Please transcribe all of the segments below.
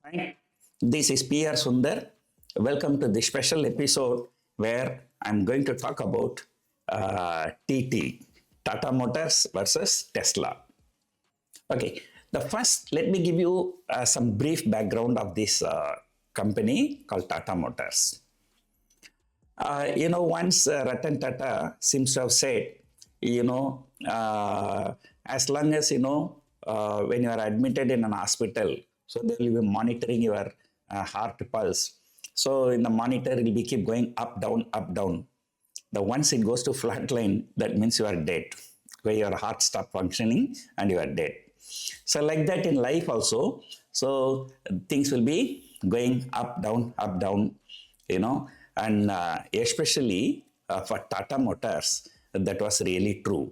Hi, this is PR Sundar. Welcome to this special episode where I'm going to talk about TT, Tata Motors versus Tesla. Okay, the first, let me give you some brief background of this company called Tata Motors. Once Ratan Tata seems to have said, as long as, when you are admitted in an hospital, so they will be monitoring your heart pulse. So in the monitor, it will be keep going up, down, up, down. The once it goes to flat line, that means you are dead, where your heart stop functioning and you are dead. So like that in life also, so things will be going up, down, and especially for Tata Motors, that was really true,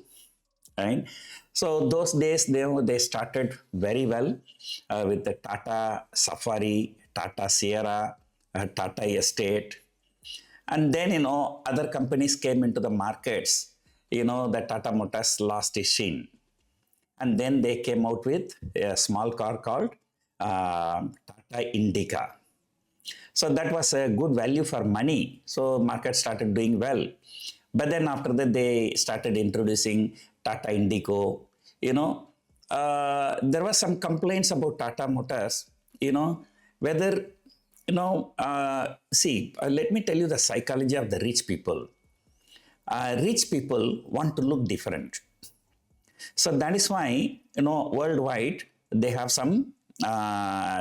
right? So those days they started very well with the Tata Safari, Tata Sierra, Tata Estate, and then other companies came into the markets. The Tata Motors lost its sheen, and then they came out with a small car called Tata Indica. So that was a good value for money. So market started doing well. But then after that, they started introducing Tata Indigo. There were some complaints about Tata Motors, whether, let me tell you the psychology of the rich people. Rich people want to look different. So that is why, worldwide, they have some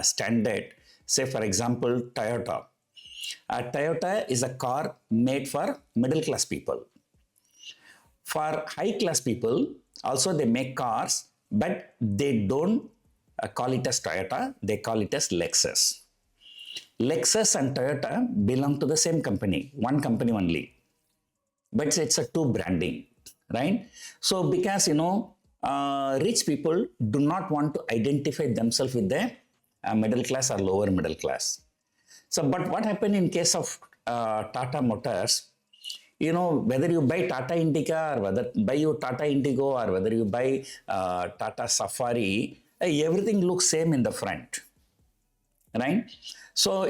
standard. Say, for example, Toyota. Toyota is a car made for middle class people. For high class people, also they make cars, but they don't call it as Toyota, they call it as Lexus. Lexus and Toyota belong to the same company, one company only. But it's a two branding, right? So because, rich people do not want to identify themselves with the middle class or lower middle class. So, but what happened in case of Tata Motors, whether you buy Tata Indica or whether buy you Tata Indigo or whether you buy Tata Safari, everything looks same in the front, right? So,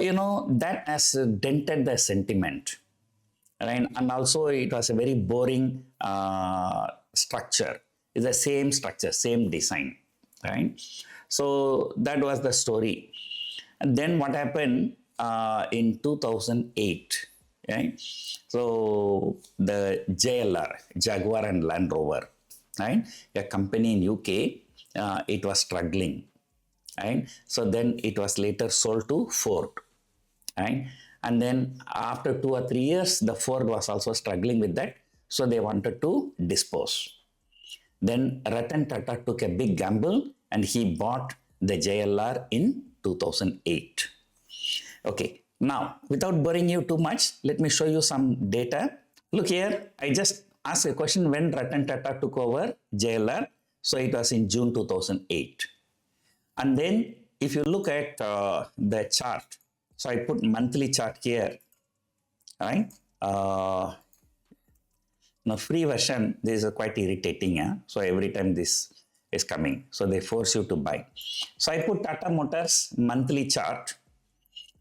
that has dented the sentiment, right? And also it was a very boring structure. It's the same structure, same design, right? So that was the story. And then what happened in 2008, right? So the JLR, Jaguar and Land Rover, right? A company in UK, it was struggling, right? So then it was later sold to Ford, right? And then after 2 or 3 years, the Ford was also struggling with that. So they wanted to dispose. Then Ratan Tata took a big gamble and he bought the JLR in 2008. Okay, now without boring you too much, let me show you some data. Look here, I just asked a question when Ratan Tata took over JLR. So it was in June 2008. And then if you look at the chart, so I put monthly chart here, right? Now free version, this is quite irritating. Yeah? So every time this is coming, so they force you to buy. So I put Tata Motors monthly chart,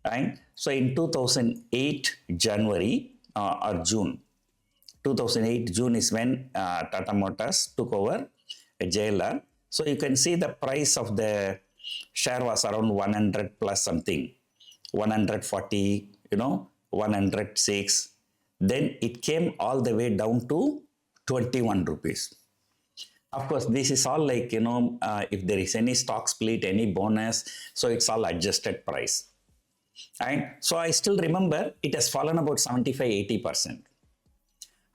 right? So in 2008 January or June, 2008 June is when Tata Motors took over JLR. So you can see the price of the share was around 100 plus something, 140, 106. Then it came all the way down to 21 rupees. Of course, this is all like, if there is any stock split, any bonus, so it's all adjusted price. And so I still remember it has fallen about 75-80%.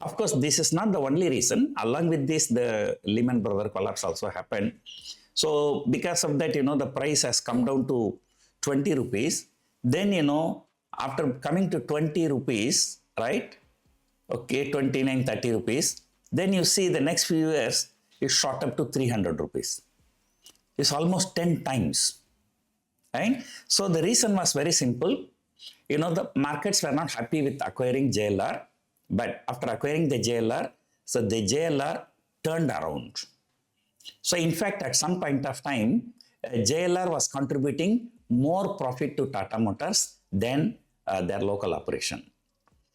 Of course, this is not the only reason. Along with this, the Lehman Brothers collapse also happened. So because of that, the price has come down to 20 rupees. Then, after coming to 20 rupees, right? Okay, 29, 30 rupees. Then you see the next few years, it shot up to 300 rupees. It's almost 10 times, right? So the reason was very simple. The markets were not happy with acquiring JLR, but after acquiring the JLR, so the JLR turned around. So in fact, at some point of time, JLR was contributing more profit to Tata Motors than their local operation.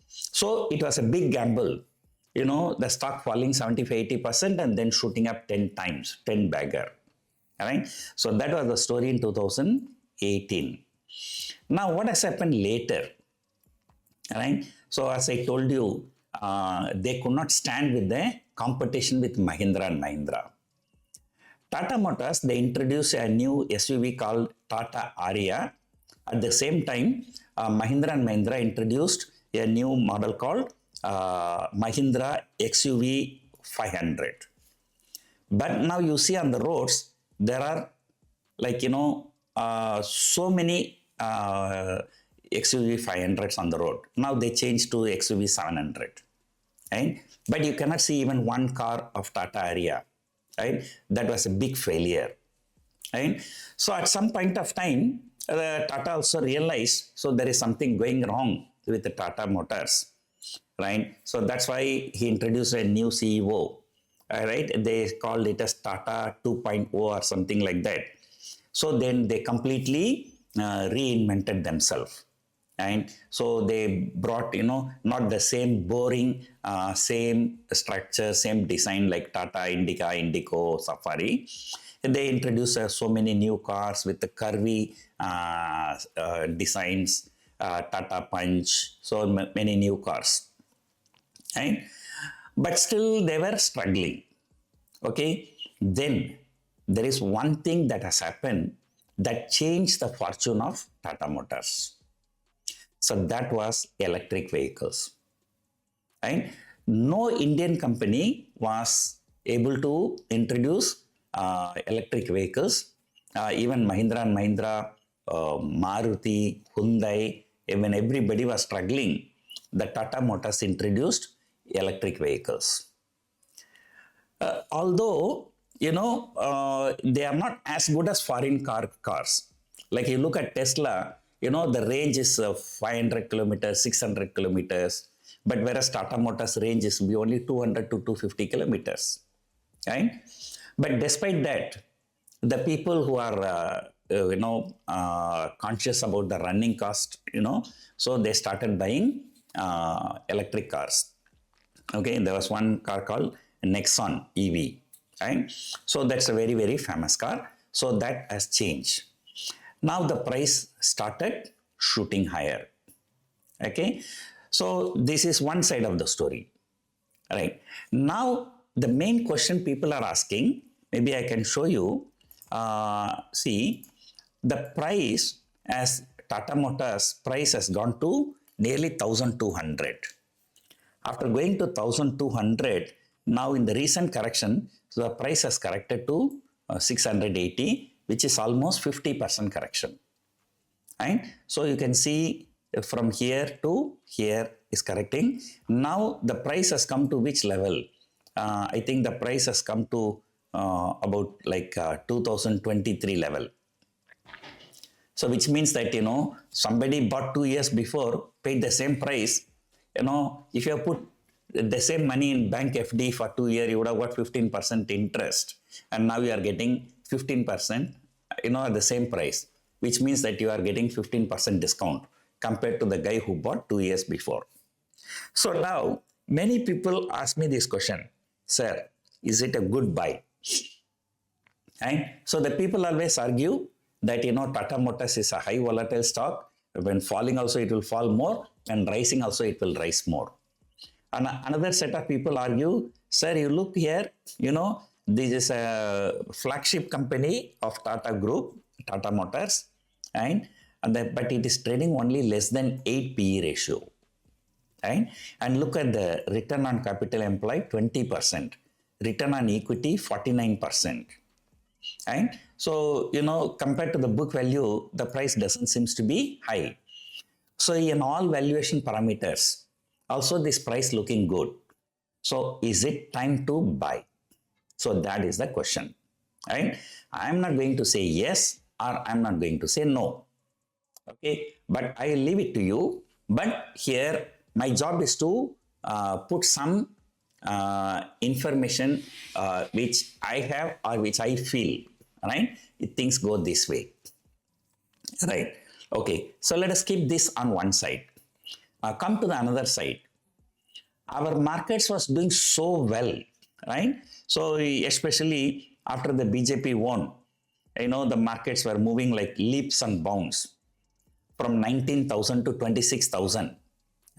So it was a big gamble. The stock falling 75-80% and then shooting up 10 times, 10 bagger. All right. So that was the story in 2018. Now, what has happened later? All right. So as I told you, they could not stand with the competition with Mahindra and Mahindra. Tata Motors, they introduced a new SUV called Tata Aria. At the same time, Mahindra and Mahindra introduced a new model called Mahindra XUV 500. But now you see on the roads, there are so many XUV 500s on the road. Now they changed to XUV 700. Right? But you cannot see even one car of Tata Aria. Right? That was a big failure. Right? So at some point of time, Tata also realized, so there is something going wrong with the Tata Motors. Right? So that's why he introduced a new CEO. Right? They called it as Tata 2.0 or something like that. So then they completely reinvented themselves. And so they brought, not the same boring, same structure, same design like Tata Indica, Indigo, Safari. And they introduced so many new cars with the curvy designs, Tata Punch, so many new cars. Right? But still they were struggling. Okay. Then there is one thing that has happened that changed the fortune of Tata Motors. So that was electric vehicles. Right? No Indian company was able to introduce electric vehicles. Even Mahindra and Mahindra, Maruti, Hyundai, when everybody was struggling, the Tata Motors introduced electric vehicles. Although, they are not as good as foreign cars. Like you look at Tesla, the range is 500 kilometers, 600 kilometers, but whereas Tata Motors range is only 200 to 250 kilometers. Right? But despite that, the people who are, conscious about the running cost, so they started buying electric cars. Okay, there was one car called Nexon EV. Right? So that's a very, very famous car. So that has changed. Now the price started shooting higher. Okay, so this is one side of the story. Right. Now the main question people are asking, maybe I can show you. See, the price as Tata Motors price has gone to nearly 1,200. After going to 1,200, now in the recent correction, so the price has corrected to 680, which is almost 50% correction. Right? So you can see from here to here is correcting. Now the price has come to which level? I think the price has come to about 2023 level. So which means that, somebody bought 2 years before, paid the same price. If you have put the same money in bank FD for 2 years, you would have got 15% interest. And now you are getting 15%, at the same price, which means that you are getting 15% discount compared to the guy who bought 2 years before. So now many people ask me this question, sir, is it a good buy? Right? So the people always argue that, Tata Motors is a high volatile stock. When falling also it will fall more, and rising also it will rise more. And another set of people argue, sir, you look here, this is a flagship company of Tata Group, Tata Motors, right? But it is trading only less than 8 PE ratio. Right? And look at the return on capital employed, 20%. Return on equity, 49%. Right? So, compared to the book value, the price doesn't seem to be high. So, in all valuation parameters, also this price looking good. So, is it time to buy? So, that is the question. Right? I'm not going to say yes or I'm not going to say no. Okay, but I will leave it to you. But here, my job is to put some information which I have or which I feel. Right? Things go this way. right? Okay, so let us keep this on one side. Come to the another side. Our markets was doing so well, right? So especially after the BJP won, the markets were moving like leaps and bounds from 19,000 to 26,000,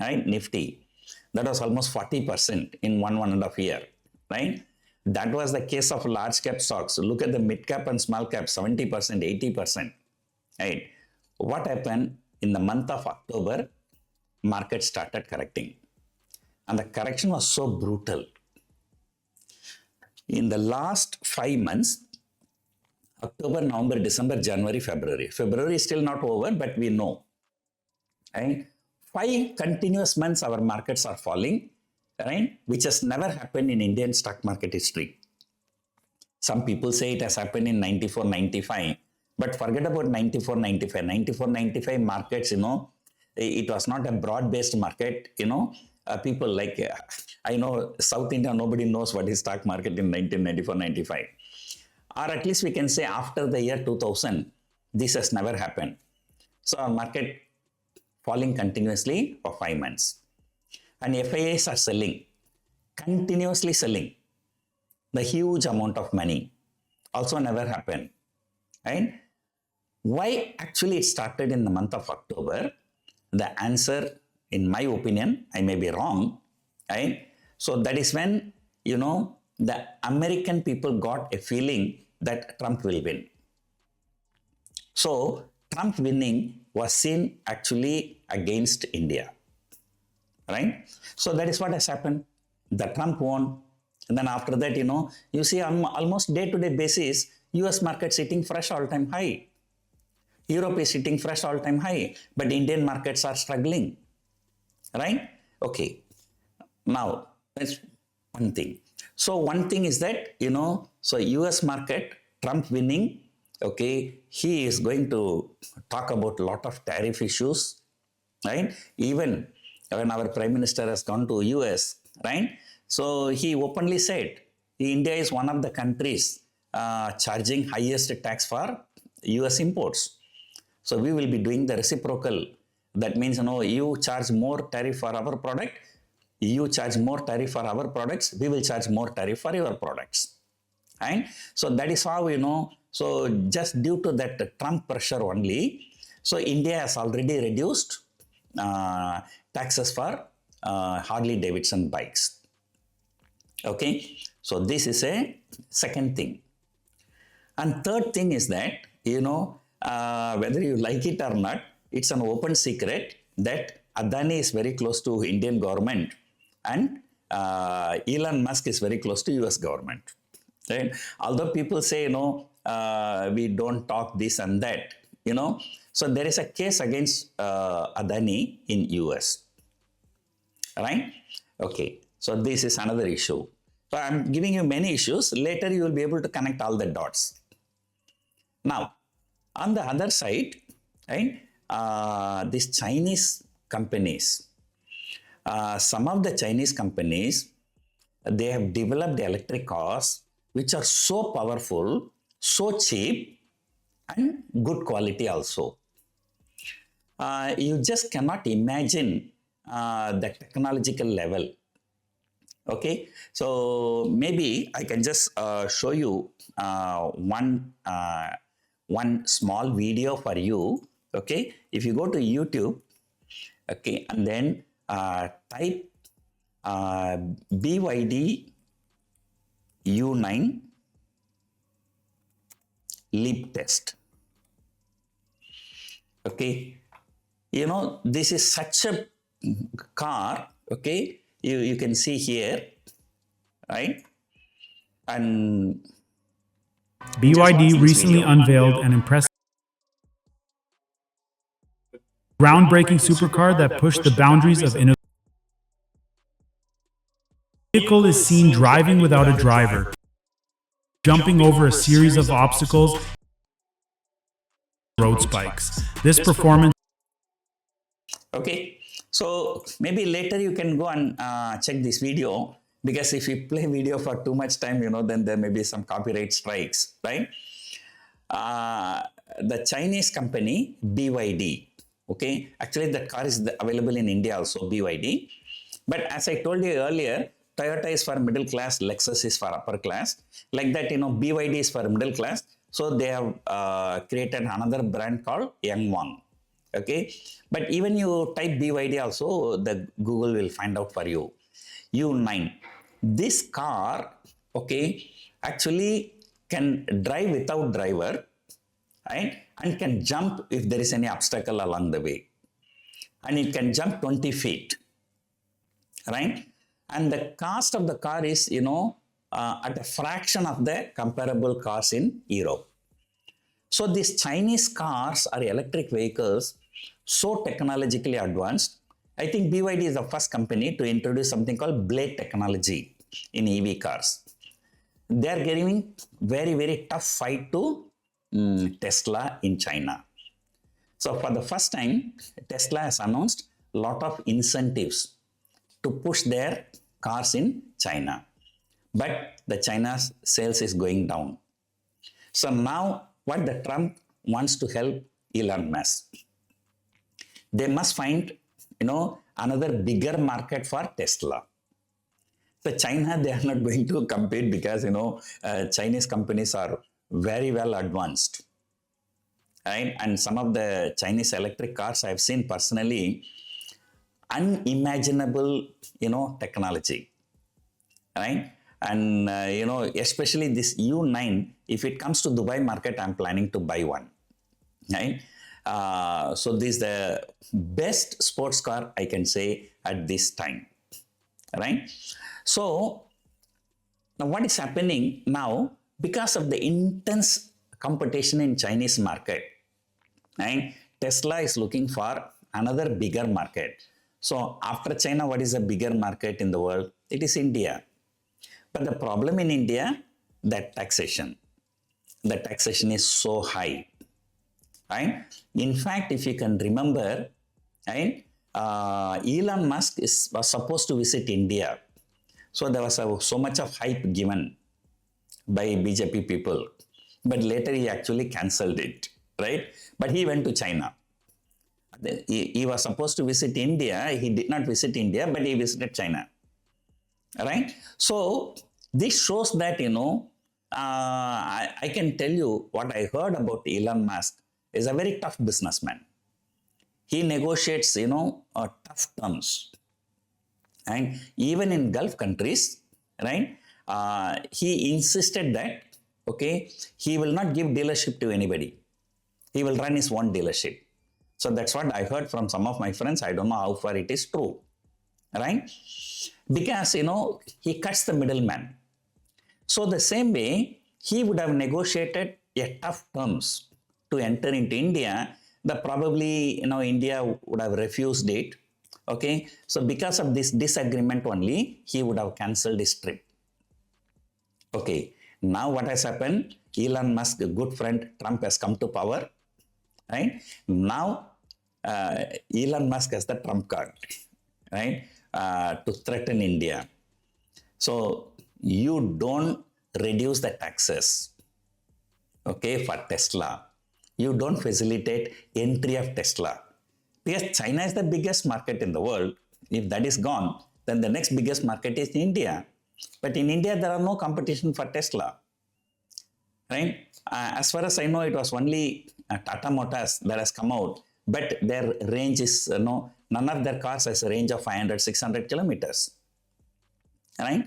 right? Nifty. That was almost 40% in one and a half year, right? That was the case of large cap stocks. Look at the mid cap and small cap, 70%, 80%, right? What happened in the month of October? Market started correcting. And the correction was so brutal. In the last 5 months, October, November, December, January, February. February is still not over, but we know. Right? 5 continuous months our markets are falling, right? Which has never happened in Indian stock market history. Some people say it has happened in 94, 95. But forget about 94, 95. 94, 95 markets, it was not a broad-based market, people like, I know South India, nobody knows what is stock market in 1994, 95. Or at least we can say after the year 2000, this has never happened. So our market falling continuously for 5 months. And FIIs are selling, continuously selling the huge amount of money. Also never happened, right? Why actually it started in the month of October? The answer, in my opinion, I may be wrong, right? So that is when, the American people got a feeling that Trump will win. So Trump winning was seen actually against India, right? So that is what has happened. The Trump won. And then after that, you see on almost day-to-day basis, US market sitting fresh all-time high. Europe is sitting fresh all-time high, but Indian markets are struggling, right? Okay. Now, that's one thing. So one thing is that, so US market, Trump winning, okay, he is going to talk about a lot of tariff issues, right? Even when our Prime Minister has gone to US, right? So he openly said, India is one of the countries charging highest tax for US imports. So we will be doing the reciprocal. That means, you charge more tariff for our product, you charge more tariff for our products, we will charge more tariff for your products. Right? So that is how, so just due to that Trump pressure only, so India has already reduced taxes for Harley Davidson bikes. Okay, so this is a second thing. And third thing is that, whether you like it or not, it's an open secret that Adani is very close to Indian government and Elon Musk is very close to US government. Right? Although people say, we don't talk this and that, so there is a case against Adani in US. Right? Okay. So this is another issue. So I'm giving you many issues. Later you will be able to connect all the dots. Now, on the other side, right, these Chinese companies, some of the Chinese companies, they have developed electric cars which are so powerful, so cheap, and good quality also. You just cannot imagine the technological level. Okay, so maybe I can just show you one small video for you. Okay, if you go to YouTube, okay, and then type BYD U9 leap test. Okay, this is such a car. Okay, you can see here, right? And BYD recently unveiled an impressive groundbreaking supercar that pushed the boundaries of innovation. The vehicle is seen driving without a driver, jumping over a series of obstacles, road spikes. This performance. Okay, so maybe later you can go and check this video, because if you play video for too much time, then there may be some copyright strikes, right? the Chinese company BYD. Okay, actually that car is available in India also, BYD. But as I told you earlier, Toyota is for middle class, Lexus is for upper class. Like that, BYD is for middle class. So they have created another brand called Yangwang. Okay, but even you type BYD also, the Google will find out for you. U9. This car, okay, actually can drive without driver, right? And can jump if there is any obstacle along the way. And it can jump 20 feet, right? And the cost of the car is, at a fraction of the comparable cars in Europe. So these Chinese cars or electric vehicles, so technologically advanced. I think BYD is the first company to introduce something called blade technology in EV cars. They are giving very, very tough fight to Tesla in China. So for the first time, Tesla has announced a lot of incentives to push their cars in China. But the China's sales is going down. So now what the Trump wants to help Elon Musk. They must find, another bigger market for Tesla. So China, they are not going to compete because, Chinese companies are very well advanced. Right? And some of the Chinese electric cars I've seen personally, unimaginable, technology. Right? And, especially this U9, if it comes to Dubai market, I'm planning to buy one. Right? So this is the best sports car I can say at this time. Right? So now what is happening now, because of the intense competition in Chinese market, right? Tesla is looking for another bigger market. So after China, what is a bigger market in the world? It is India. But the problem in India, that taxation. The taxation is so high. Right? In fact, if you can remember, right, Elon Musk was supposed to visit India. So there was so much of hype given by BJP people. But later he actually cancelled it. Right? But he went to China. He was supposed to visit India. He did not visit India, but he visited China. Right? So this shows that, I can tell you what I heard about Elon Musk is a very tough businessman. He negotiates, tough terms. And even in Gulf countries, right, he insisted that, okay, he will not give dealership to anybody. He will run his own dealership. So that's what I heard from some of my friends. I don't know how far it is true, right? Because, he cuts the middleman. So the same way, he would have negotiated a tough terms to enter into India, probably, India would have refused it. Okay. So because of this disagreement only, he would have cancelled his trip. Okay. Now what has happened? Elon Musk, a good friend, Trump has come to power. Right? Now, Elon Musk has the Trump card. Right? To threaten India. So you don't reduce the taxes. Okay, for Tesla. You don't facilitate entry of Tesla. Because China is the biggest market in the world. If that is gone, then the next biggest market is India. But in India, there are no competition for Tesla. Right? As far as I know, it was only Tata Motors that has come out. But their range is, none of their cars has a range of 500, 600 kilometers. Right?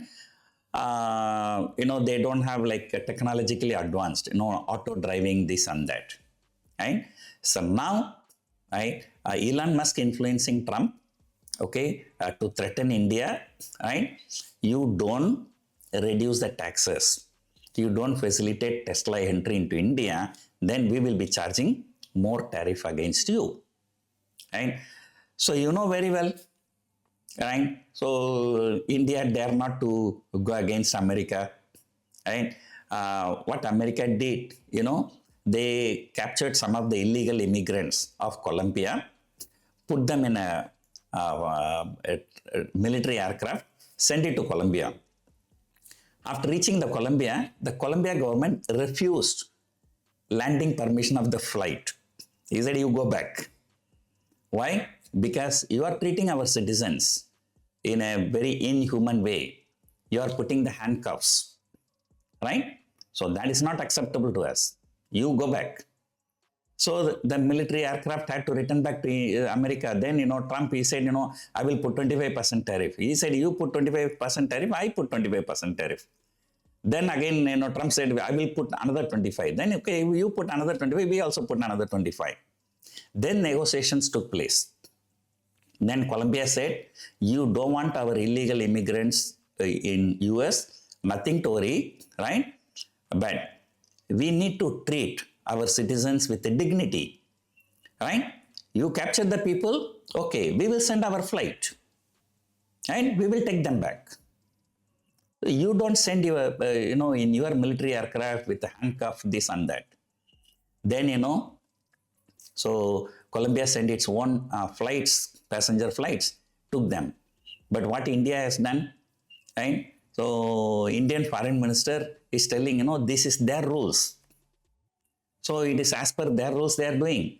They don't have like technologically advanced, auto driving, this and that. Right? So now, right, Elon Musk influencing Trump, okay, to threaten India, right? You don't reduce the taxes. You don't facilitate Tesla entry into India, then we will be charging more tariff against you. Right? So you know very well, right? So India dare not to go against America. Right? What America did, they captured some of the illegal immigrants of Colombia, put them in a military aircraft, sent it to Colombia. After reaching the Colombia government refused landing permission of the flight. He said, you go back. Why? Because you are treating our citizens in a very inhuman way. You are putting the handcuffs, right? So that is not acceptable to us. You go back. So the military aircraft had to return back to America. Then, Trump, he said, I will put 25% tariff. He said, you put 25% tariff, I put 25% tariff. Then again, Trump said, I will put another 25. Then, okay, you put another 25, we also put another 25. Then negotiations took place. Then Colombia said, you don't want our illegal immigrants in US, nothing to worry, right? But we need to treat our citizens with dignity, right? You capture the people, okay, we will send our flight, and we will take them back. You don't send your, in your military aircraft with a handcuff, this and that. Then, so Colombia sent its own flights, passenger flights, took them. But what India has done, right? So Indian foreign minister is telling, this is their rules. So it is as per their rules they are doing,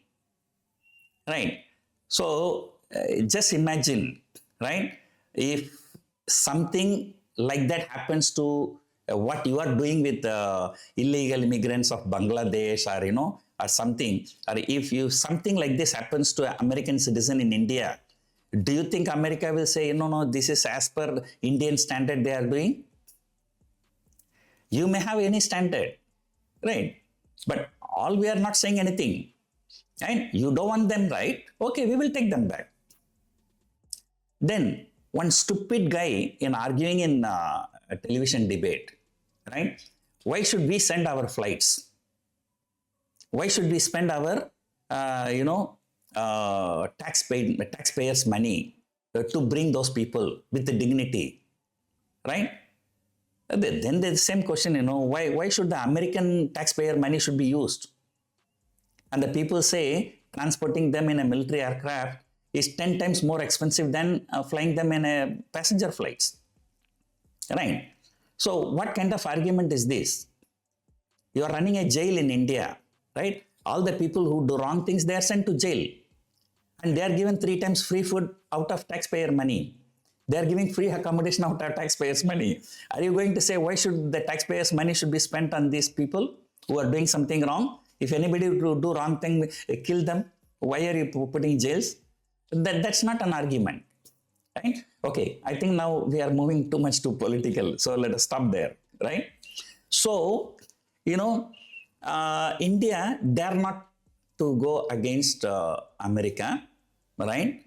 right? So just imagine, right? If something like that happens to what you are doing with illegal immigrants of Bangladesh, or or something, or if something like this happens to an American citizen in India, do you think America will say, no, this is as per Indian standard they are doing? You may have any standard, right? But all we are not saying anything. And you don't want them, right? Okay, we will take them back. Then one stupid guy arguing in a television debate, right? Why should we send our flights? Why should we spend our, taxpayers' money to bring those people with the dignity, right? Then the same question, why should the American taxpayer money should be used? And the people say transporting them in a military aircraft is 10 times more expensive than flying them in a passenger flights, right? So what kind of argument is this? You are running a jail in India, right? All the people who do wrong things, they are sent to jail. And they are given 3 times free food out of taxpayer money. They are giving free accommodation out of taxpayers' money. Are you going to say why should the taxpayers' money should be spent on these people who are doing something wrong? If anybody do wrong thing, kill them. Why are you putting jails? That's not an argument, right? Okay, I think now we are moving too much to political. So let us stop there, right? So, India dare not to go against America, right?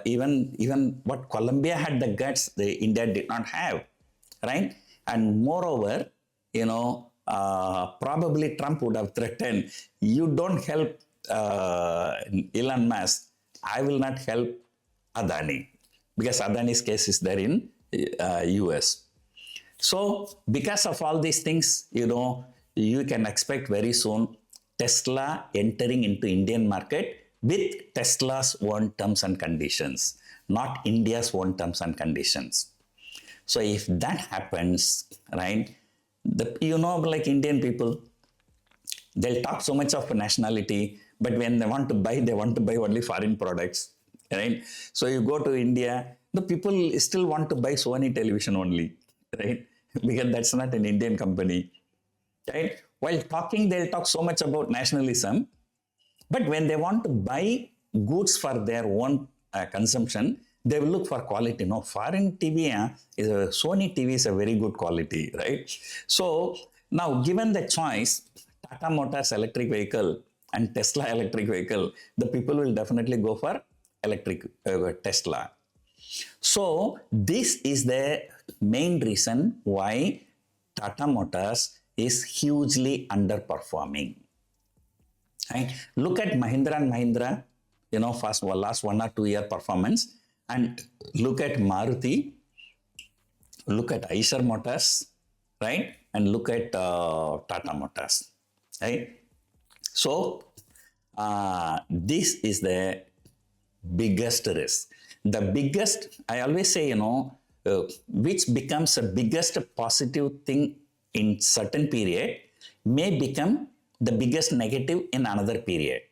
Even what Colombia had the guts, India did not have, right? And moreover, probably Trump would have threatened, you don't help Elon Musk, I will not help Adani, because Adani's case is there in US. So because of all these things, you can expect very soon Tesla entering into Indian market with Tesla's own terms and conditions, not India's own terms and conditions. So if that happens, right, like Indian people, they'll talk so much of nationality, but when they want to buy only foreign products, right? So you go to India, the people still want to buy Sony television only, right? Because that's not an Indian company, right? While talking, they'll talk so much about nationalism, but when they want to buy goods for their own consumption, they will look for quality. No, foreign TV, Sony TV is a very good quality, right? So now, given the choice, Tata Motors electric vehicle and Tesla electric vehicle, the people will definitely go for electric Tesla. So this is the main reason why Tata Motors is hugely underperforming. Right? Look at Mahindra and Mahindra, last 1 or 2 year performance, and look at Maruti, look at Eicher Motors, right? And look at Tata Motors, right? So this is the biggest risk. The biggest, I always say, which becomes the biggest positive thing in certain period may become the biggest negative in another period.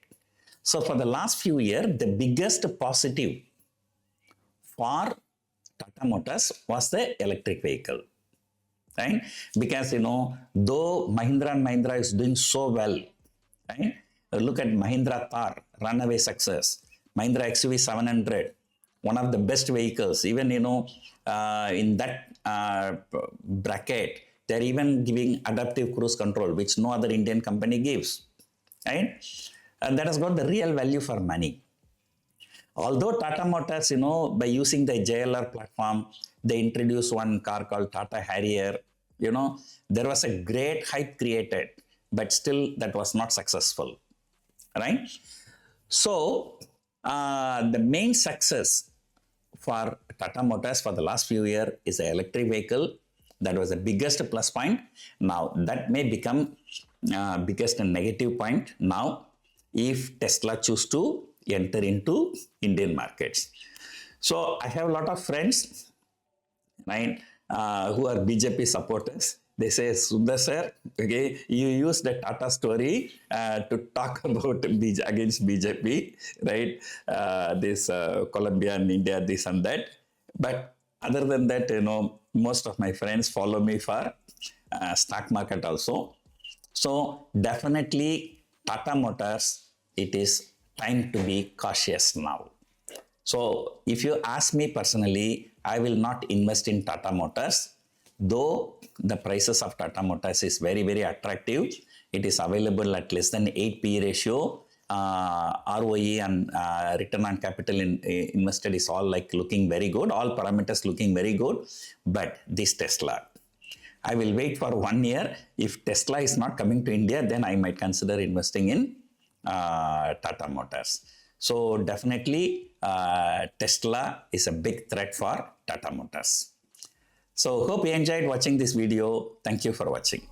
So for the last few years, the biggest positive for Tata Motors was the electric vehicle, right? Because though Mahindra and Mahindra is doing so well, right? Look at Mahindra Thar, runaway success. Mahindra XUV 700, one of the best vehicles. Even in that bracket, they're even giving adaptive cruise control, which no other Indian company gives, right? And that has got the real value for money. Although Tata Motors, by using the JLR platform, they introduced one car called Tata Harrier. There was a great hype created, but still that was not successful, right? So the main success for Tata Motors for the last few years is the electric vehicle. That was the biggest plus point. Now that may become biggest negative point now if Tesla choose to enter into Indian markets. So I have a lot of friends, right, who are BJP supporters. They say, Sundar sir, okay, you use the Tata story to talk about against BJP, right? This Colombia and India, this and that. But other than that, most of my friends follow me for stock market also. So definitely Tata Motors, it is time to be cautious now. So if you ask me personally, I will not invest in Tata Motors, though the prices of Tata Motors is very, very attractive. It is available at less than 8 P ratio. ROE and return on capital invested is all like looking very good. All parameters looking very good. But this Tesla, I will wait for 1 year. If Tesla is not coming to India, then I might consider investing in Tata Motors. So definitely Tesla is a big threat for Tata Motors. So hope you enjoyed watching this video. Thank you for watching.